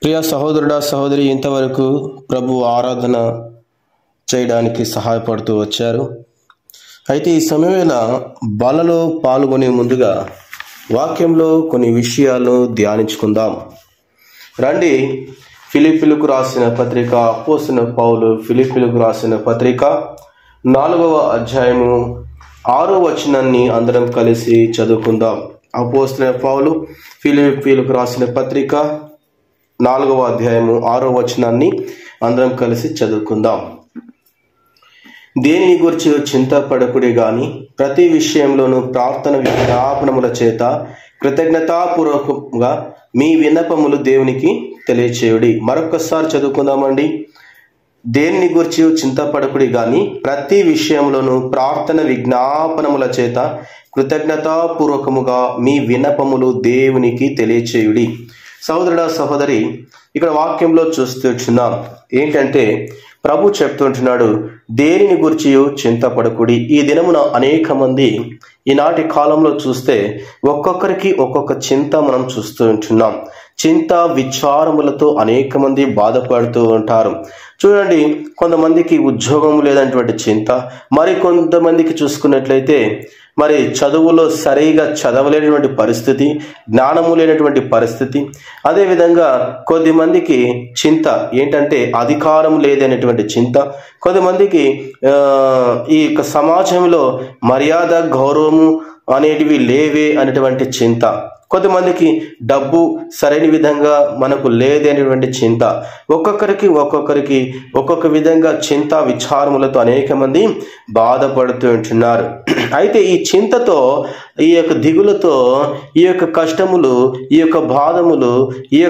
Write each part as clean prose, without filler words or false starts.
ప్రియ సహోదరుడా సహోదరి, ఇంతవరకు ప్రభు ఆరాధన చేయడానికి సహాయపడుతూ వచ్చారు. అయితే ఈ సమయంలో బలలో పాల్గొనే ముందుగా వాక్యంలో కొన్ని విషయాలు ధ్యానించుకుందాం. రండి, ఫిలిప్పీలకు రాసిన పత్రిక, అపోస్తలుడైన పౌలు ఫిలిప్పీలకు రాసిన పత్రిక 4వ అధ్యాయము 6వ వచనాన్ని అందరం కలిసి చదువుకుందాం. అపోస్తలుడైన పౌలు ఫిలిప్పీలకు రాసిన పత్రిక 4వ అధ్యాయము 6వ వచనాన్ని అందరం కలిసి చదువుకుందాం. దేనిని గురించి చింతపడకుడి గాని ప్రతి విషయంలోనూ ప్రార్థన విజ్ఞాపనముల చేత కృతజ్ఞతాపూర్వకంగా మీ విన్నపములు దేవునికి తెలియచేయుడి. మరొకసారి చదువుకుందామండి. దేనిని గురించి చింతపడకుడి గాని ప్రతి విషయంలోనూ ప్రార్థన విజ్ఞాపనముల చేత కృతజ్ఞతాపూర్వకముగా మీ విన్నపములు దేవునికి తెలియచేయుడి. సహోదరుడా సహోదరి, ఇక్కడ వాక్యంలో చూస్తున్నాం ఏంటంటే ప్రభు చెప్తుంటున్నాడు, దేనిని గురించి చింతపడకుడి. ఈ దినమున అనేక మంది ఈనాటి కాలంలో చూస్తే ఒక్కొక్కరికి ఒక్కొక్క చింత మనం చూస్తూ ఉంటున్నాం. చింత విచారములతో అనేక మంది బాధపడుతూ ఉంటారు. చూడండి, కొంతమందికి ఉద్యోగం లేనటువంటి చింత, మరి కొంతమందికి చూసుకున్నట్లయితే మరి చదువులో సరిగా చదవలేనటువంటి పరిస్థితి, జ్ఞానము లేనటువంటి పరిస్థితి. అదేవిధంగా కొద్దిమందికి చింత ఏంటంటే అధికారం లేదనేటువంటి చింత, కొంతమందికి ఈ సమాజంలో మర్యాద గౌరవము అనేటివి లేవే అనేటువంటి చింత, కొంతమందికి డబ్బు సరైన విధంగా మనకు లేదనేటువంటి చింత. ఒక్కొక్కరికి ఒక్కొక్క విధంగా చింత విచారములతో అనేక మంది బాధపడుతూ ఉంటున్నారు. అయితే ఈ చింతతో, ఈ యొక్క దిగులతో, ఈ యొక్క కష్టములు, ఈ యొక్క బాధములు, ఈ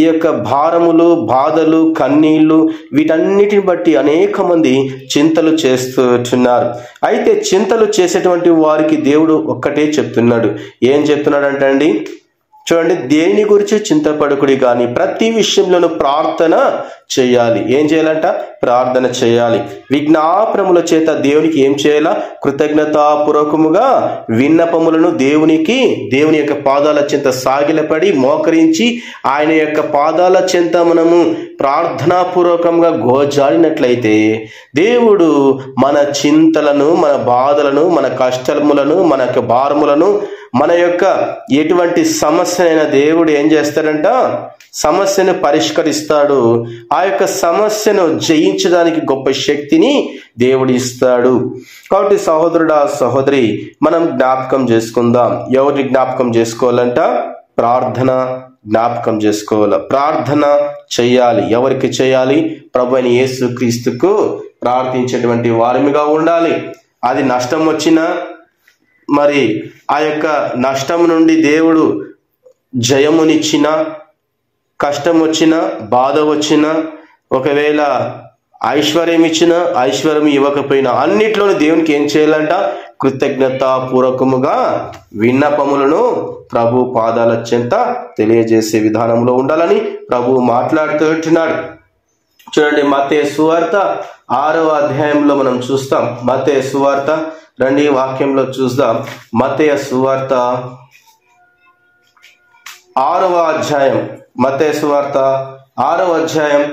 యొక్క భారములు, బాధలు, కన్నీళ్లు, వీటన్నిటిని బట్టి అనేక మంది చింతలు చేస్తున్నారు. అయితే చింతలు చేసేటువంటి వారికి దేవుడు ఒక్కటే చెప్తున్నాడు. ఏం చెప్తున్నాడంటే అండి, చూడండి, దేని గురించి చింతపడకుడి కానీ ప్రతి విషయంలోనూ ప్రార్థన చేయాలి. ఏం చేయాలంట? ప్రార్థన చేయాలి. విజ్ఞాపనముల చేత దేవునికి ఏం చేయాలా? కృతజ్ఞతాపూర్వకముగా విన్నపములను దేవుని యొక్క పాదాల చెంత సాగిలపడి మోకరించి ఆయన యొక్క పాదాల చెంత మనము ప్రార్థనాపూర్వకంగా గోజాడినట్లయితే దేవుడు మన చింతలను, మన బాధలను, మన కష్టములను, మన యొక్క భారములను, మన యొక్క ఎటువంటి సమస్యనైనా దేవుడు ఏం చేస్తాడంట? సమస్యను పరిష్కరిస్తాడు. ఆ యొక్క సమస్యను జయించడానికి గొప్ప శక్తిని దేవుడు ఇస్తాడు. కాబట్టి సహోదరుడా సహోదరి, మనం జ్ఞాపకం చేసుకుందాం. ఎవరిని జ్ఞాపకం చేసుకోవాలంట? ప్రార్థన జ్ఞాపకం చేసుకోవాలి. ప్రార్థన చెయ్యాలి. ఎవరికి చేయాలి? ప్రభువైన యేసుక్రీస్తుకు ప్రార్థించేటువంటి వారిగా ఉండాలి. అది నష్టం వచ్చినా, మరి ఆ యొక్క నష్టం నుండి దేవుడు జయమునిచ్చిన, కష్టం వచ్చినా, బాధ వచ్చినా, ఒకవేళ ఐశ్వర్యం ఇచ్చినా, ఐశ్వర్యం ఇవ్వకపోయినా, అన్నిట్లోనూ దేవునికి ఏం చేయాలంట? కృతజ్ఞతాపూర్వకముగా విన్నపములను ప్రభు పాదాల చెంత తెలియజేసే విధానంలో ఉండాలని ప్రభు మాట్లాడుతూ ఉంటున్నాడు. చూడండి, మత్తయి సువార్త 6వ అధ్యాయంలో మనం చూస్తాం. మత్తయి సువార్త రండి వాక్యంలో చూద్దాం. మత్తయి సువార్త 6వ అధ్యాయం, మత్తయి సువార్త 6వ అధ్యాయం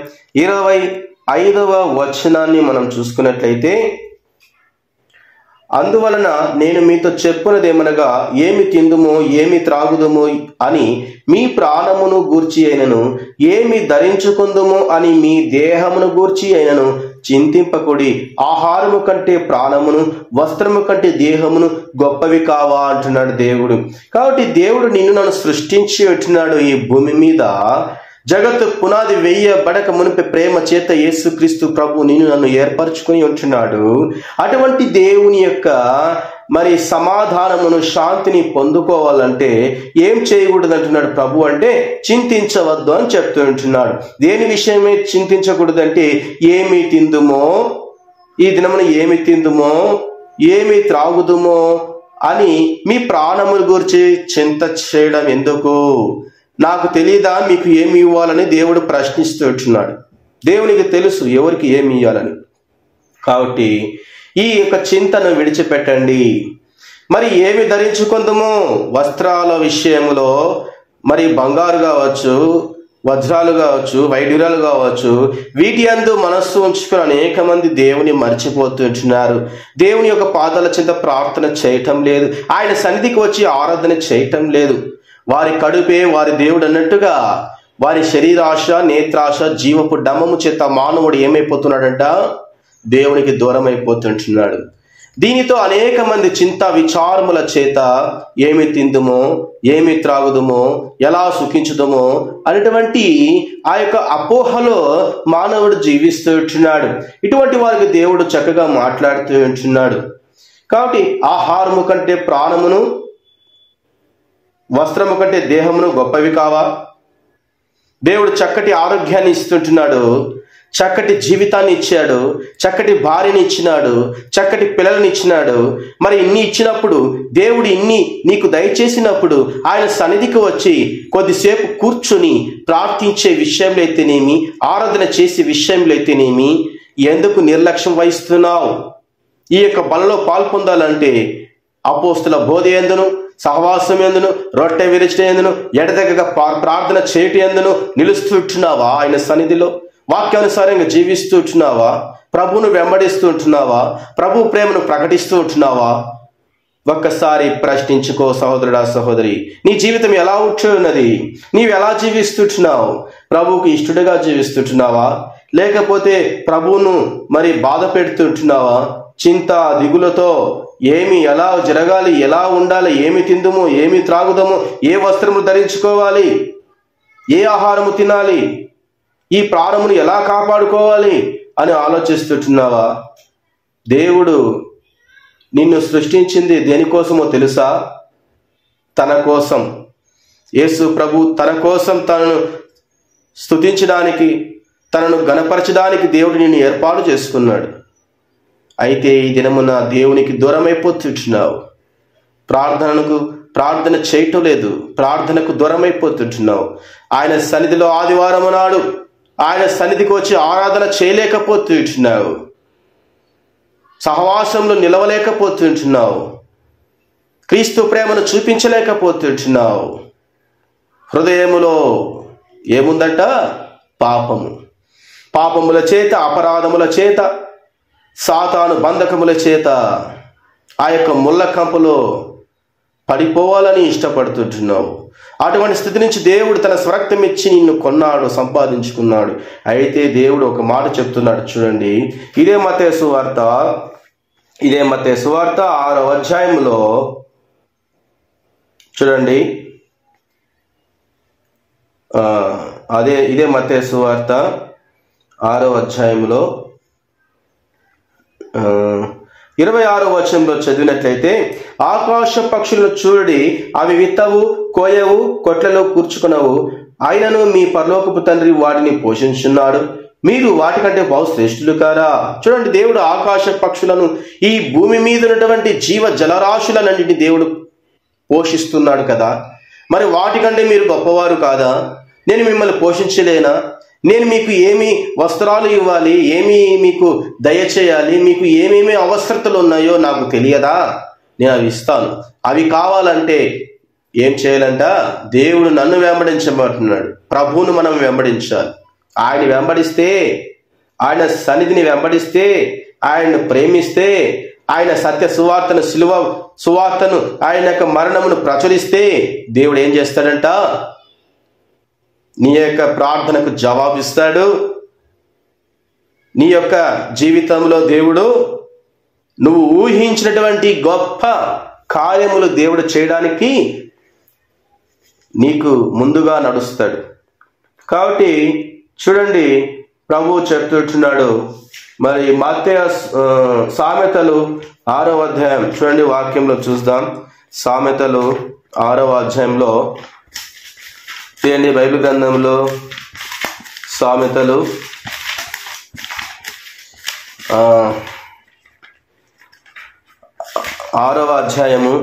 25వ వచనాన్ని మనం చూసుకున్నట్లయితే, అందువలన నేను మీతో చెప్పునదేమనగా, ఏమి తిందుమో ఏమి త్రాగుదుమో అని మీ ప్రాణమును గూర్చి అయినను, ఏమి ధరించుకుందుమో అని మీ దేహమును గూర్చి అయినను చింతింపకుడి. ఆహారము కంటే ప్రాణమును, వస్త్రము కంటే దేహమును గొప్పవి కావా అంటున్నాడు దేవుడు. కాబట్టి దేవుడు నన్ను సృష్టించి పెట్టినాడు ఈ భూమి మీద. జగత్తు పునాది వేయబడక మునిపే ప్రేమ చేత యేసుక్రీస్తు ప్రభు నన్ను ఏర్పరచుకొని ఉంటున్నాడు. అటువంటి దేవుని యొక్క మరి సమాధానమును, శాంతిని పొందుకోవాలంటే ఏం చేయకూడదు అంటున్నాడు ప్రభు అంటే, చింతించవద్దు అని చెప్తూ ఉంటున్నాడు. దేని విషయమే చింతించకూడదంటే, ఏమి తిందుమో, ఈ దినమున ఏమి తిందుమో, ఏమి త్రాగుదుమో అని మీ ప్రాణముల గురించి చింత చేయడం ఎందుకు? నాకు తెలియదా మీకు ఏమి ఇవ్వాలని దేవుడు ప్రశ్నిస్తూ ఉంటున్నాడు. దేవునికి తెలుసు ఎవరికి ఏమి ఇవ్వాలని. కాబట్టి ఈ యొక్క చింతను విడిచిపెట్టండి. మరి ఏమి ధరించుకుందాము? వస్త్రాల విషయంలో మరి బంగారు కావచ్చు, వజ్రాలు కావచ్చు, వైడ్యూరాలు కావచ్చు, వీటి యందు మనస్సు ఉంచుకుని అనేక మంది దేవుని మర్చిపోతుంటున్నారు. దేవుని యొక్క పాదాల చింత ప్రార్థన చేయటం లేదు, ఆయన సన్నిధికి వచ్చి ఆరాధన చేయటం లేదు. వారి కడుపే వారి దేవుడు అన్నట్టుగా వారి శరీరాశ, నేత్రాశ, జీవపు డమ్మము చేత మానవుడు ఏమైపోతున్నాడంట? దేవునికి దూరం అయిపోతుంటున్నాడు. దీనితో అనేక మంది చింత విచారముల చేత ఏమి తిందుమో, ఏమి త్రాగుదుమో, ఎలా సుఖించుదమో అనేటువంటి ఆ యొక్క అపోహలో మానవుడు జీవిస్తూ ఉంటున్నాడు. ఇటువంటి వారికి దేవుడు చక్కగా మాట్లాడుతూ ఉంటున్నాడు. కాబట్టి ఆహారము కంటే ప్రాణమును, వస్త్రము కంటే దేహమును గొప్పవి కావా? దేవుడు చక్కటి ఆరోగ్యాన్ని ఇస్తుంటున్నాడు, చక్కటి జీవితాన్ని ఇచ్చాడు, చక్కటి భార్యని ఇచ్చినాడు, చక్కటి పిల్లలని ఇచ్చినాడు. మరి ఇన్ని ఇచ్చినప్పుడు, దేవుడు ఇన్ని నీకు దయచేసినప్పుడు ఆయన సన్నిధికి వచ్చి కొద్దిసేపు కూర్చుని ప్రార్థించే విషయంలో అయితేనేమి, ఆరాధన చేసే విషయంలో అయితేనేమి ఎందుకు నిర్లక్ష్యం వహిస్తున్నావు? ఈ యొక్క బలలో పాల్పొందాలంటే అపోస్తుల బోధ ఎందును, సహవాసం ఎందును, రొట్టె విరచడం ఎందును, ఎడతెగక ప్రార్థన చేయటం ఎందును నిలుస్తుంటున్నావా? ఆయన సన్నిధిలో వాక్యానుసారంగా జీవిస్తూ ఉంటున్నావా? ప్రభువును వెంబడిస్తూ ఉంటున్నావా? ప్రభు ప్రేమను ప్రకటిస్తూ ఉంటున్నావా? ఒక్కసారి ప్రశ్నించుకో సహోదరుడా, సహోదరి. నీ జీవితం ఎలా ఉన్నది? నీవు ఎలా జీవిస్తుంటున్నావు? ప్రభువుకు ఇష్టడుగా జీవిస్తుంటున్నావా? లేకపోతే ప్రభువును మరి బాధ పెడుతుంటున్నావా? చింత దిగులతో ఏమి ఎలా జరగాలి, ఎలా ఉండాలి, ఏమి తిందుము, ఏమి త్రాగుదాము, ఏ వస్త్రము ధరించుకోవాలి, ఏ ఆహారము తినాలి, ఈ ప్రాణమును ఎలా కాపాడుకోవాలి అని ఆలోచిస్తుంటున్నావా? దేవుడు నిన్ను సృష్టించింది దేనికోసమో తెలుసా? తన కోసం. యేసు ప్రభు తన కోసం తనను స్తుతించడానికి, తనను గణపరచడానికి దేవుడు నిన్ను ఏర్పాటు చేసుకున్నాడు. అయితే ఈ దినమున దేవునికి దూరం అయిపోతుంటున్నావు. ప్రార్థన చేయటం లేదు, ప్రార్థనకు దూరం అయిపోతుంటున్నావు. ఆయన సన్నిధిలో ఆదివారం నాడు ఆయన సన్నిధికి వచ్చి ఆరాధన చేయలేకపోతుంటున్నావు. సహవాసంలో నిలవలేకపోతుంటున్నావు. క్రీస్తు ప్రేమను చూపించలేకపోతుంటున్నావు. హృదయములో ఏముందంట? పాపముల చేత, అపరాధముల చేత, సాతాను బంధకముల చేత ఆ యొక్క ముళ్ళ కంపలో పడిపోవాలని ఇష్టపడుతుంటున్నావు. అటువంటి స్థితి నుంచి దేవుడు తన స్వరక్తం ఇచ్చి నిన్ను కొన్నాడు, సంపాదించుకున్నాడు. అయితే దేవుడు ఒక మాట చెప్తున్నాడు, చూడండి. ఇదే మత్తయి సువార్త 6వ అధ్యాయంలో చూడండి. ఇదే మత్తయి సువార్త 6వ అధ్యాయంలో 26వ వచనంలో చదివినట్లయితే, ఆకాశ పక్షులను చూడండి, అవి విత్తవు, కోయవు, కొట్లలో కూర్చుకునవు, ఆయనను మీ పరలోకపు తండ్రి వాటిని పోషించున్నాడు, మీరు వాటికంటే బహు శ్రేష్ఠులు కారా? చూడండి, దేవుడు ఆకాశ పక్షులను, ఈ భూమి మీద ఉన్నటువంటి జీవ జలరాశులన్నింటినీ దేవుడు పోషిస్తున్నాడు కదా. మరి వాటికంటే మీరు గొప్పవారు కాదా? నేను మిమ్మల్ని పోషించలేనా? నేను మీకు ఏమి వస్త్రాలు ఇవ్వాలి, ఏమి మీకు దయచేయాలి, మీకు ఏమేమి అవసరతలు ఉన్నాయో నాకు తెలియదా? నేను అవి ఇస్తాను. అవి కావాలంటే ఏం చేయాలంట? దేవుడు నన్ను వెంబడించబడుతున్నాడు. ప్రభువును మనం వెంబడించాలి. ఆయన వెంబడిస్తే, ఆయన సన్నిధిని వెంబడిస్తే, ఆయనను ప్రేమిస్తే, ఆయన సత్య సువార్తను, సిలువ సువార్తను, ఆయన యొక్క మరణమును ప్రచురిస్తే దేవుడు ఏం చేస్తాడంట? నీ యొక్క ప్రార్థనకు జవాబిస్తాడు. నీ యొక్క జీవితంలో దేవుడు నువ్వు ఊహించినటువంటి గొప్ప కార్యములు దేవుడు చేయడానికి నీకు ముందుగా నడుస్తాడు. కాబట్టి చూడండి, ప్రభువు చెప్తున్నాడు. మరి మత్తయి సామెతలు 6వ అధ్యాయం చూడండి, వాక్యంలో చూద్దాం. సామెతలు 6వ అధ్యాయంలో తీయండి, బైబిల్ గ్రంథంలో సామెతలు 6వ అధ్యాయము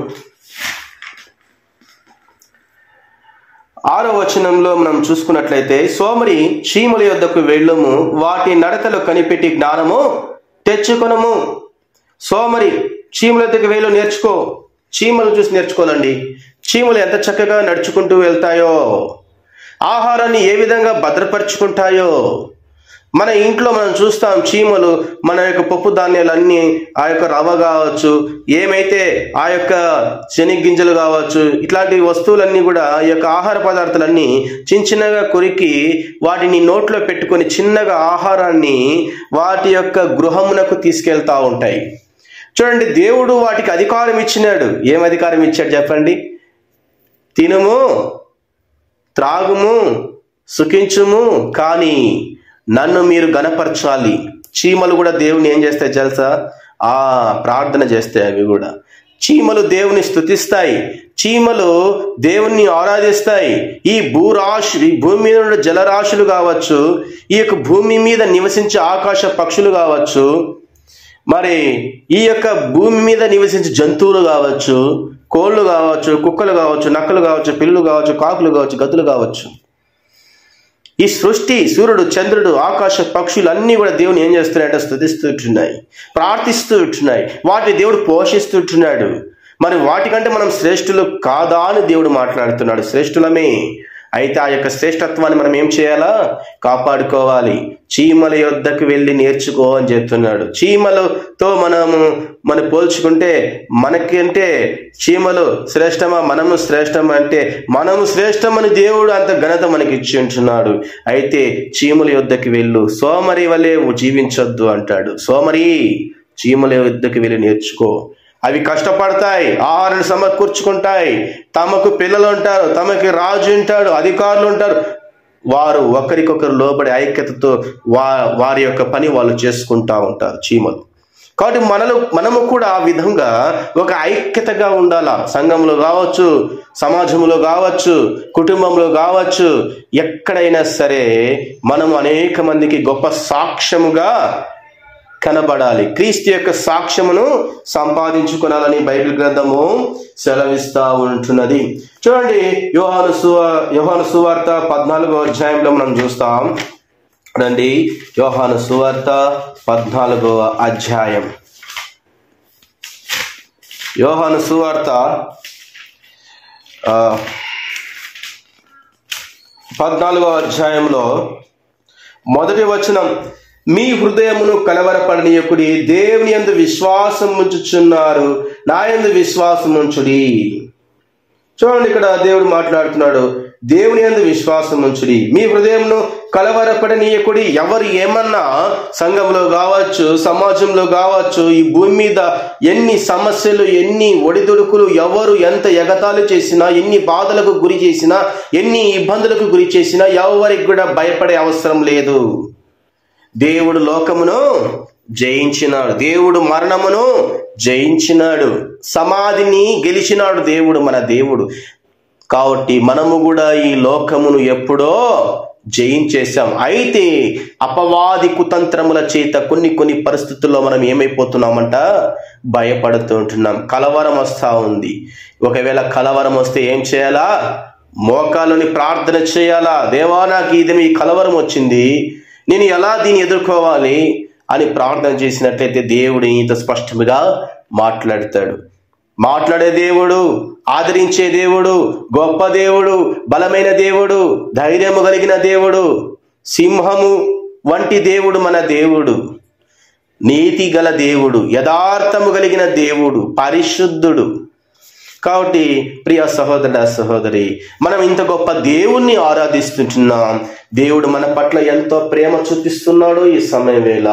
6వ వచనంలో మనం చూసుకున్నట్లయితే, సోమరి చీమల యొద్దకు వెళ్ళుము, వాటి నడతలు కనిపెట్టి జ్ఞానము తెచ్చుకొనము. సోమరి చీమల యొద్దకు వెళ్ళు, నేర్చుకో. చీమలు చూసి నేర్చుకోవాలండి. చీమలు ఎంత చక్కగా నడుచుకుంటూ వెళ్తాయో, ఆహారాన్ని ఏ విధంగా భద్రపరుచుకుంటాయో, మన ఇంట్లో మనం చూస్తాం చీమలు మన యొక్క పప్పు ధాన్యాలన్నీ, ఆ యొక్క రవ్వ కావచ్చు, ఏమైతే ఆ యొక్క శనగగింజలు కావచ్చు, ఇట్లాంటి వస్తువులన్నీ కూడా ఈ యొక్క ఆహార పదార్థాలన్నీ చిన్నగా కొరికి వాటిని నోట్లో పెట్టుకొని చిన్నగా ఆహారాన్ని వాటి యొక్క గృహమునకు తీసుకెళ్తా ఉంటాయి. చూడండి, దేవుడు వాటికి అధికారం ఇచ్చినాడు. ఏం అధికారం ఇచ్చాడు చెప్పండి? తినుము, త్రాగుము, సుఖించుము, కానీ నన్ను మీరు గణపరచాలి. చీమలు కూడా దేవుని ఏం చేస్తాయి తెలుసా? ప్రార్థన చేస్తాయి. అవి కూడా చీమలు దేవుని స్తుతిస్తాయి, చీమలు దేవుణ్ణి ఆరాధిస్తాయి. ఈ భూమి మీద ఉన్న జలరాశులు కావచ్చు, ఈ యొక్క భూమి మీద నివసించే ఆకాశ పక్షులు కావచ్చు, మరి ఈ యొక్క భూమి మీద నివసించే జంతువులు కావచ్చు, కోళ్ళు కావచ్చు, కుక్కలు కావచ్చు, నక్కలు కావచ్చు, పిల్లులు కావచ్చు, కాకులు కావచ్చు, గద్దులు కావచ్చు, ఈ సృష్టి, సూర్యుడు, చంద్రుడు, ఆకాశ పక్షులు అన్నీ కూడా దేవుని ఏం చేస్తున్నాయంటే స్తుతిస్తుంటున్నాయి, ప్రార్థిస్తూ ఉంటున్నాయి. వాటిని దేవుడు పోషిస్తుంటున్నాడు. మరి వాటికంటే మనం శ్రేష్ఠులు కాదా అని దేవుడు మాట్లాడుతున్నాడు. శ్రేష్ఠులమే. అయితే ఆ యొక్క శ్రేష్ఠత్వాన్ని మనం ఏం చేయాలా? కాపాడుకోవాలి. చీమల యొద్దకు వెళ్ళి నేర్చుకో అని చెప్తున్నాడు. చీమలతో మనం పోల్చుకుంటే మనకంటే చీమలు శ్రేష్టమా, మనము శ్రేష్టమా అంటే మనము శ్రేష్టమని దేవుడు అంత ఘనత మనకి ఇచ్చి ఉంటున్నాడు. అయితే చీమల యొద్దకు వెళ్ళు, సోమరి వలె జీవించొద్దు అంటాడు. సోమరి, చీమల యొద్దకు వెళ్ళి నేర్చుకో. అవి కష్టపడతాయి, ఆహారాన్ని సమకూర్చుకుంటాయి, తమకు పిల్లలు ఉంటారు, తమకి రాజు ఉంటాడు, అధికారులు ఉంటారు. వారు ఒకరికొకరు లోబడి ఐక్యతతో వారి యొక్క పని వాళ్ళు చేసుకుంటా ఉంటారు చీమలు. కాబట్టి మనము కూడా ఆ విధంగా ఒక ఐక్యతగా ఉండాలా. సంఘంలో కావచ్చు, సమాజంలో కావచ్చు, కుటుంబంలో కావచ్చు, ఎక్కడైనా సరే మనము అనేక మందికి గొప్ప సాక్ష్యముగా కనబడాలి. క్రీస్తు యొక్క సాక్ష్యమును సంపాదించుకోవాలని బైబిల్ గ్రంథము సెలవిస్తా ఉంటున్నది. చూడండి, యోహాను సువార్త 14వ అధ్యాయంలో మనం చూస్తాం. రండి, యోహాను సువార్త 14వ అధ్యాయం. యోహాను సువార్త 14వ అధ్యాయంలో మొదటి వచనం, మీ హృదయమును కలవరపడనీయకుడి, దేవుని యందు విశ్వాసం ఉంచుచున్నారు, నా యందు విశ్వాసం ఉంచుడి. చూడండి, ఇక్కడ దేవుడు మాట్లాడుతున్నాడు. దేవుని యందు విశ్వాసం ఉంచుడి, మీ హృదయమును కలవరపడనీయకుడి. ఎవరు ఏమన్నా సంఘంలో కావచ్చు, సమాజంలో కావచ్చు, ఈ భూమి మీద ఎన్ని సమస్యలు, ఎన్ని ఒడిదుడుకులు, ఎవరు ఎంత ఎగతాళి చేసినా, ఎన్ని బాధలకు గురి చేసినా, ఎన్ని ఇబ్బందులకు గురి చేసినా ఎవరికి కూడా భయపడే అవసరం లేదు. దేవుడు లోకమును జయించినాడు, దేవుడు మరణమును జయించినాడు, సమాధిని గెలిచినాడు దేవుడు, మన దేవుడు. కాబట్టి మనము కూడా ఈ లోకమును ఎప్పుడో జయించేశాం. అయితే అపవాది కుతంత్రముల చేత కొన్ని పరిస్థితుల్లో మనం ఏమైపోతున్నామంట? భయపడుతూ ఉంటున్నాం. కలవరం వస్తూ ఉంది. ఒకవేళ కలవరం వస్తే ఏం చేయాలా? మోకాళ్ళని ప్రార్థన చేయాలా? దేవా, నాకు ఈ కలవరం వచ్చింది, నేను ఎలా దీన్ని ఎదుర్కోవాలి అని ప్రార్థన చేసినట్లయితే దేవుడు ఇంత స్పష్టంగా మాట్లాడతాడు. మాట్లాడే దేవుడు, ఆదరించే దేవుడు, గొప్ప దేవుడు, బలమైన దేవుడు, ధైర్యము కలిగిన దేవుడు, సింహము వంటి దేవుడు మన దేవుడు, నీతి గల దేవుడు, యథార్థము కలిగిన దేవుడు, పరిశుద్ధుడు. కాబట్టి ప్రియ సహోదరుడ, సహోదరి, మనం ఇంత గొప్ప దేవుణ్ణి ఆరాధిస్తుంటున్నాం. దేవుడు మన పట్ల ఎంతో ప్రేమ చూపిస్తున్నాడు ఈ సమయం వేళ.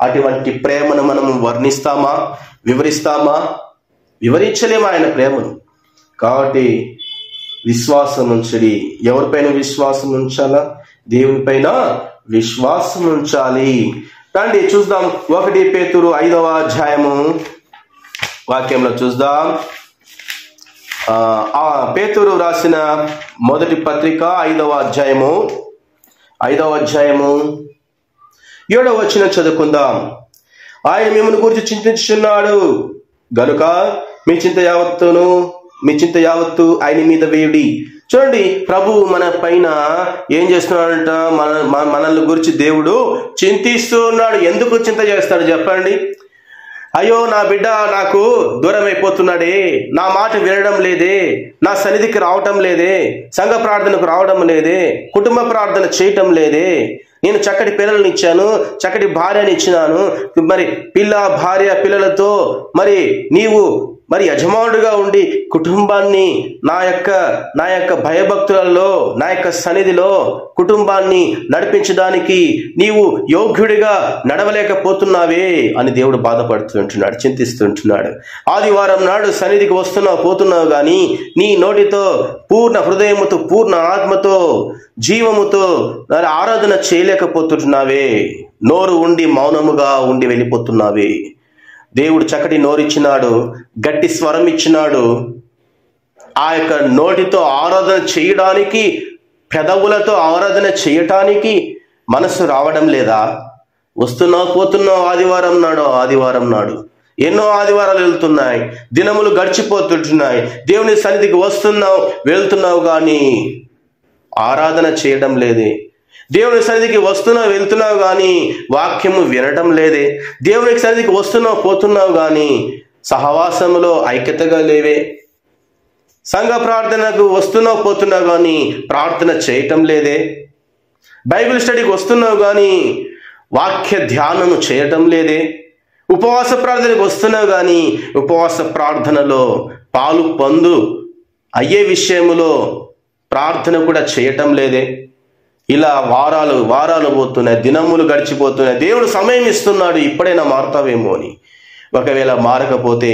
అటువంటి ప్రేమను మనం వర్ణిస్తామా? వివరిస్తామా? వివరించలేము ఆయన ప్రేమను. కాబట్టి విశ్వాసం ఉంచడి. ఎవరిపైన విశ్వాసం ఉంచాలా? దేవుని పైన విశ్వాసం ఉంచాలి. రండి చూద్దాం. 1 పేతురు 5వ అధ్యాయము వాక్యంలో చూద్దాం. పేతురు రాసిన మొదటి పత్రిక 5వ అధ్యాయము 7వ వచనం చదువుకుందాం. ఆయన మిమ్మల్ని గురించి చింతించుచున్నాడు గనుక మీ చింత యావత్తు ఆయన మీద వేయుడి. చూడండి, ప్రభు మన పైన ఏం చేస్తున్నాడంట? మనల్ని గురించి దేవుడు చింతిస్తూ ఉన్నాడు. ఎందుకు చింత చేస్తాడు చెప్పండి? అయ్యో నా బిడ్డ నాకు దూరం అయిపోతున్నాడే, నా మాట వినడం లేదే, నా సన్నిధికి రావటం లేదే, సంఘ ప్రార్థనకు రావడం లేదే, కుటుంబ ప్రార్థన చేయటం లేదే, నేను చక్కటి పిల్లల్ని ఇచ్చాను, చక్కటి భార్యని ఇచ్చినాను, మరి భార్య పిల్లలతో మరి నీవు మరి యజమానుడిగా ఉండి కుటుంబాన్ని నా యొక్క భయభక్తులలో, నా యొక్క సన్నిధిలో కుటుంబాన్ని నడిపించడానికి నీవు యోగ్యుడిగా నడవలేకపోతున్నావే అని దేవుడు బాధపడుతుంటున్నాడు, చింతిస్తుంటున్నాడు. ఆదివారం నాడు సన్నిధికి వస్తున్నావు పోతున్నావు కానీ నీ నోటితో పూర్ణ హృదయముతో, పూర్ణ ఆత్మతో, జీవముతో ఆరాధన చేయలేకపోతున్నావే. నోరు ఉండి మౌనముగా ఉండి వెళ్ళిపోతున్నావే. దేవుడు చక్కటి నోరిచ్చినాడు, గట్టి స్వరం ఇచ్చినాడు. ఆ యొక్క నోటితో ఆరాధన చేయడానికి, పెదవులతో ఆరాధన చేయటానికి మనసు రావడం లేదా? వస్తున్నావు పోతున్నావు ఆదివారం నాడు ఎన్నో ఆదివారాలు వెళ్తున్నాయి, దినములు గడిచిపోతుంటున్నాయి, దేవుని సన్నిధికి వస్తున్నావు వెళ్తున్నావు కానీ ఆరాధన చేయడం లేదే. దేవుని సన్నిధికి వస్తున్నావు వెళ్తున్నావు కానీ వాక్యము వినడం లేదే. దేవునికి సన్నిధికి వస్తున్నావు పోతున్నావు కానీ సహవాసములో ఐక్యతగా లేవే. సంఘ ప్రార్థనకు వస్తున్నావు పోతున్నావు కానీ ప్రార్థన చేయటం లేదే. బైబిల్ స్టడీకి వస్తున్నావు కానీ వాక్య ధ్యానము చేయటం లేదే. ఉపవాస ప్రార్థనకు వస్తున్నావు కానీ ఉపవాస ప్రార్థనలో పాలు పొందు అయ్యే విషయములో ప్రార్థన కూడా చేయటం లేదే. ఇలా వారాలు పోతున్నాయి, దినములు గడిచిపోతున్నాయి. దేవుడు సమయం ఇస్తున్నాడు, ఇప్పుడైనా మారుతావేమో అని. ఒకవేళ మారకపోతే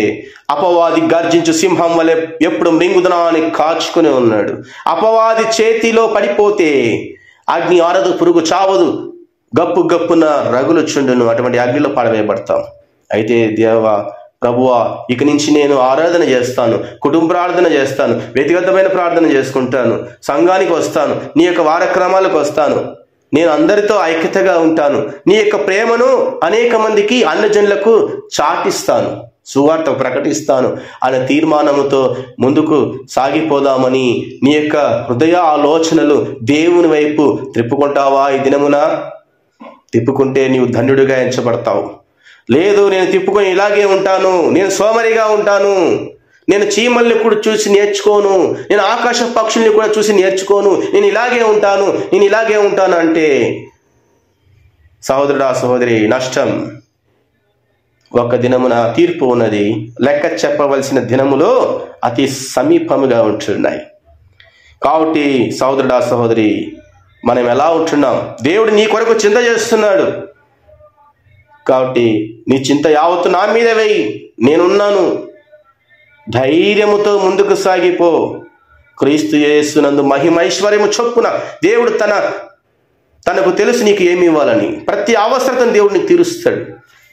అపవాది గర్జించు సింహం వలె ఎప్పుడు మృంగుదనా అని కాచుకుని ఉన్నాడు. అపవాది చేతిలో పడిపోతే అగ్ని ఆరదు, పురుగు చావదు, గప్పున రగులు చుండును, అటువంటి అగ్నిలో పడవేయబడతాం. అయితే దేవా ప్రభువా, ఇక నుంచి నేను ఆరాధన చేస్తాను, కుటుంబ ప్రార్థన చేస్తాను, వ్యక్తిగతమైన ప్రార్థన చేసుకుంటాను, సంఘానికి వస్తాను, నీ యొక్క వారక్రమాలకు వస్తాను, నేను అందరితో ఐక్యతగా ఉంటాను, నీ యొక్క ప్రేమను అనేక మందికి అన్యజనులకు చాటిస్తాను, సువార్త ప్రకటిస్తాను అనే తీర్మానముతో ముందుకు సాగిపోదామని నీ యొక్క హృదయ ఆలోచనలు దేవుని వైపు తిప్పుకుంటావా? ఈ దినమున తిప్పుకుంటే నీవు ధన్యుడిగా ఎంచబడతావు. లేదు, నేను తిప్పుకొని ఇలాగే ఉంటాను, నేను సోమరిగా ఉంటాను, నేను చీమల్ని కూడా చూసి నేర్చుకోను, నేను ఆకాశ పక్షుల్ని కూడా చూసి నేర్చుకోను, నేను ఇలాగే ఉంటాను అంటే సహోదరుడా సహోదరి, నష్టం. ఒక దినమున తీర్పు ఉన్నది. లెక్క చెప్పవలసిన దినములో అతి సమీపముగా ఉంటున్నాయి. కాబట్టి సహోదరుడా సహోదరి, మనం ఎలా ఉంటున్నాం? దేవుడు నీ కొరకు చింత చేస్తున్నాడు. కాబట్టి నీ చింత యావత్తు నా మీద వేయి, నేనున్నాను, ధైర్యముతో ముందుకు సాగిపో. క్రీస్తు యేసునందు మహిమైశ్వర్యము చొప్పున దేవుడు తనకు తెలుసు నీకు ఏమి ఇవ్వాలని. ప్రతి అవసరతను దేవుడు నీకు తీరుస్తాడు.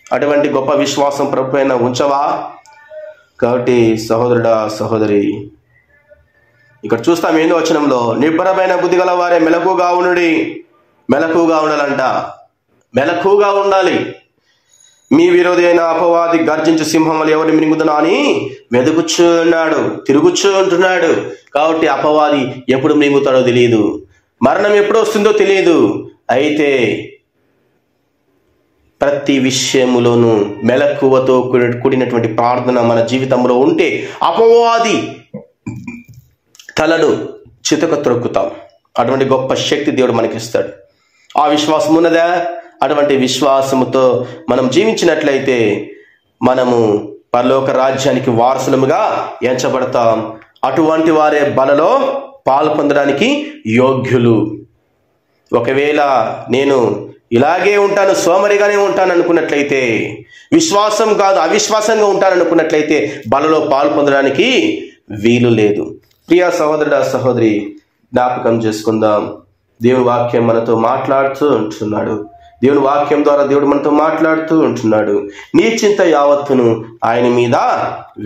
అటువంటి గొప్ప విశ్వాసం ప్రభువైన ఉంచవా? కాబట్టి సహోదరుడా సహోదరి, ఇక్కడ చూస్తాం 8వ వచనంలో, నిబ్బరమైన బుద్ధి గల వారే మెలకుగా ఉండుడి. మెలకుగా ఉండాలంట, మెలకుగా ఉండాలి. మీ విరోధి అయిన అపవాది గర్జించు సింహం వల్ల ఎవరిని మింగుదునా అని వెతుకుచున్నాడు, తిరుగుచూ ఉంటున్నాడు. కాబట్టి అపవాది ఎప్పుడు మింగుతాడో తెలియదు, మరణం ఎప్పుడు వస్తుందో తెలియదు. అయితే ప్రతి విషయములోనూ మెలకువతో కూడినటువంటి ప్రార్థన మన జీవితంలో ఉంటే అపవాది తలను చితక త్రొక్కుతాం. అటువంటి గొప్ప శక్తి దేవుడు మనకిస్తాడు. ఆ విశ్వాసం ఉన్నదా? అటువంటి విశ్వాసముతో మనం జీవించినట్లయితే మనము పరలోక రాజ్యానికి వారసులముగా ఎంచబడతాం. అటువంటి వారే బలలో పాలు పొందడానికి యోగ్యులు. ఒకవేళ నేను ఇలాగే ఉంటాను, సోమరిగానే ఉంటాను అనుకున్నట్లయితే, విశ్వాసం కాదు అవిశ్వాసంగా ఉంటాను అనుకున్నట్లయితే బలలో పాలు పొందడానికి వీలు లేదు. ప్రియా సహోదరుడా సహోదరి, జ్ఞాపకం చేసుకుందాం. దేవుని వాక్యం మనతో మాట్లాడుతూ ఉంటున్నాడు. దేవుని వాక్యం ద్వారా దేవుడు మనతో మాట్లాడుతూ ఉంటున్నాడు. నీ చింత యావత్తును ఆయన మీద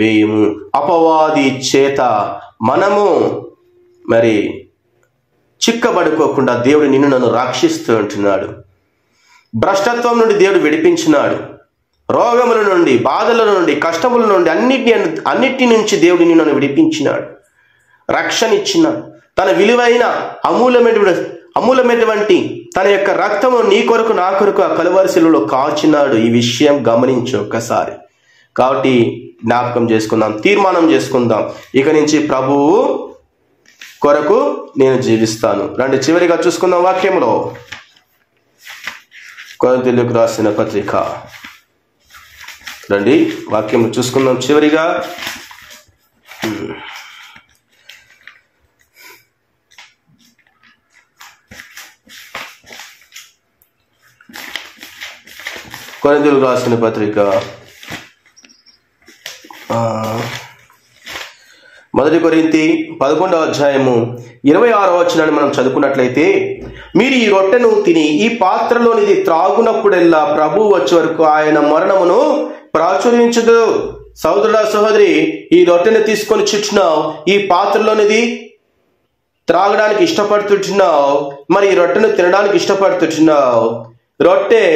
వేయము. అపవాది చేత మనము మరి చిక్కబడుకోకుండా దేవుడు నన్ను రక్షిస్తూ ఉంటున్నాడు. భ్రష్టత్వం నుండి దేవుడు విడిపించినాడు. రోగముల నుండి, బాధల నుండి, కష్టముల నుండి, అన్నిటి నుంచి దేవుడు నన్ను విడిపించినాడు, రక్షణ ఇచ్చినాడు. తన విలువైన అమూల్యమైనటువంటి తన యొక్క రక్తము నీ కొరకు నా కొరకు ఆ కలువరి శిలువలో కాచినాడు. ఈ విషయం గమనించు ఒక్కసారి. కాబట్టి జ్ఞాపకం చేసుకుందాం, తీర్మానం చేసుకుందాం, ఇక నుంచి ప్రభువు కొరకు నేను జీవిస్తాను. రండి చివరిగా చూసుకుందాం వాక్యంలో, కొరింథీయులకు రాసిన పత్రిక. రండి వాక్యం చూసుకుందాం చివరిగా. కొరింథీయులకు రాసిన పత్రిక 1 కొరింథీ 11వ అధ్యాయము 26వ వచనాన్ని మనం చదువుకున్నట్లయితే, మీరు ఈ రొట్టెను తిని ఈ పాత్రలోనిది త్రాగునప్పుడెల్లా ప్రభువు వచ్చే వరకు ఆయన మరణమును ప్రాచుర్యించదు. సహోదరుడా సహోదరి, ఈ రొట్టెను తీసుకొని చుట్టున్నావు, ఈ పాత్రలోనిది త్రాగడానికి ఇష్టపడుతున్నావు, మరి ఈ రొట్టెను తినడానికి ఇష్టపడుతున్నావు. రొట్టె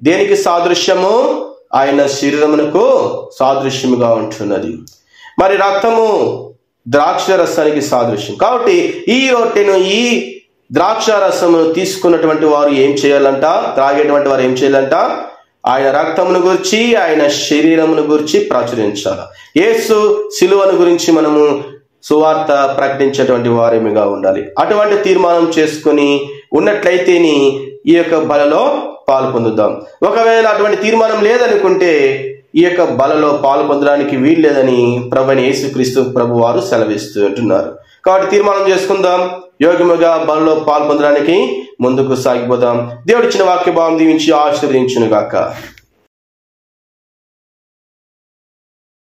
దేనికి సాదృశ్యము? ఆయన శరీరమునకు సాదృశ్యముగా ఉంటున్నది. మరి రక్తము ద్రాక్ష రసానికి సాదృశ్యం. కాబట్టి ఈ రొట్టెను, ఈ ద్రాక్ష రసమును తీసుకున్నటువంటి వారు ఏం చేయాలంట? త్రాగేటువంటి వారు ఏం చేయాలంట? ఆయన రక్తమును గురించి, ఆయన శరీరమును గురించి ప్రచురించాలి. యేసు శిలువను గురించి మనము సువార్త ప్రకటించేటువంటి వారేమిగా ఉండాలి. అటువంటి తీర్మానం చేసుకుని ఉన్నట్లయితేని ఈ యొక్క బలలో పాలు పొందుదాం. ఒకవేళ అటువంటి తీర్మానం లేదనుకుంటే ఈ యొక్క బలలో పాలు పొందడానికి వీలు లేదని ప్రభువైన యేసుక్రీస్తు ప్రభు వారు సెలవిస్తూ ఉంటున్నారు. కాబట్టి తీర్మానం చేసుకుందాం, యోగ్యముగా బలలో పాలు పొందడానికి ముందుకు సాగిపోదాం. దేవుడిచ్చిన వాక్య భావం దీవించి ఆశీర్వదించును గాక.